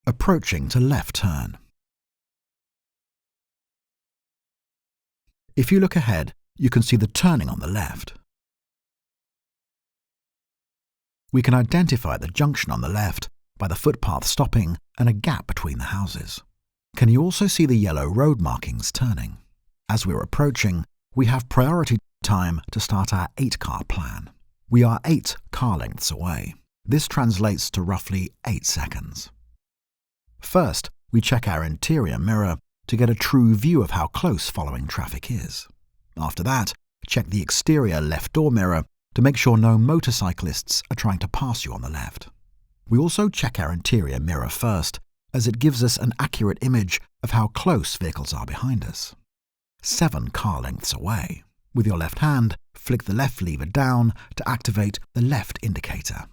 Approaching to left turn. If you look ahead, you can see the turning on the left. We can identify the junction on the left by the footpath stopping and a gap between the houses. Can you also see the yellow road markings turning? As we're approaching, we have priority time to start our 8-car plan. We are 8 car lengths away. This translates to roughly 8 seconds. First, we check our interior mirror to get a true view of how close following traffic is. After that, check the exterior left door mirror to make sure no motorcyclists are trying to pass you on the left. We also check our interior mirror first, as it gives us an accurate image of how close vehicles are behind us. 7 car lengths away. With your left hand, flick the left lever down to activate the left indicator.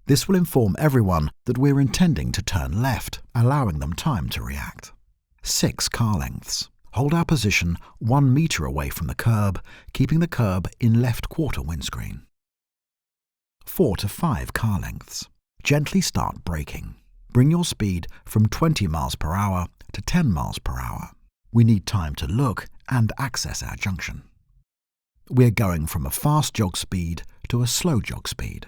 This will inform everyone that we're intending to turn left, allowing them time to react. 6 car lengths. Hold our position 1 meter away from the curb, keeping the curb in left quarter windscreen. 4 to 5 car lengths. Gently start braking. Bring your speed from 20 miles per hour to 10 miles per hour. We need time to look and access our junction. We're going from a fast jog speed to a slow jog speed.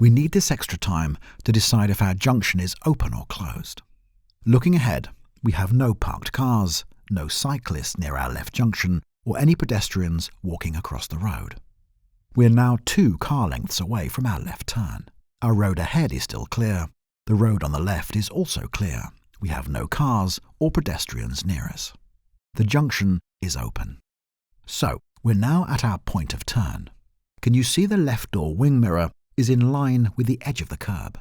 We need this extra time to decide if our junction is open or closed. Looking ahead, we have no parked cars, no cyclists near our left junction, or any pedestrians walking across the road. We're now 2 car lengths away from our left turn. Our road ahead is still clear. The road on the left is also clear. We have no cars or pedestrians near us. The junction is open. So, we're now at our point of turn. Can you see the left door wing mirror is in line with the edge of the curb?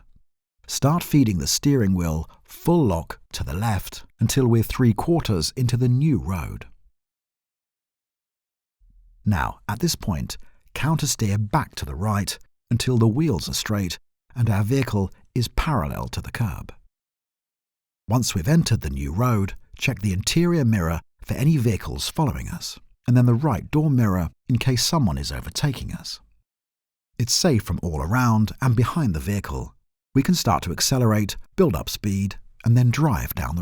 Start feeding the steering wheel full lock to the left until we're 3/4 into the new road. Now, at this point, countersteer back to the right until the wheels are straight and our vehicle is parallel to the curb. Once we've entered the new road, check the interior mirror for any vehicles following us, and then the right door mirror in case someone is overtaking us. It's safe from all around and behind the vehicle. We can start to accelerate, build up speed, and then drive down the road.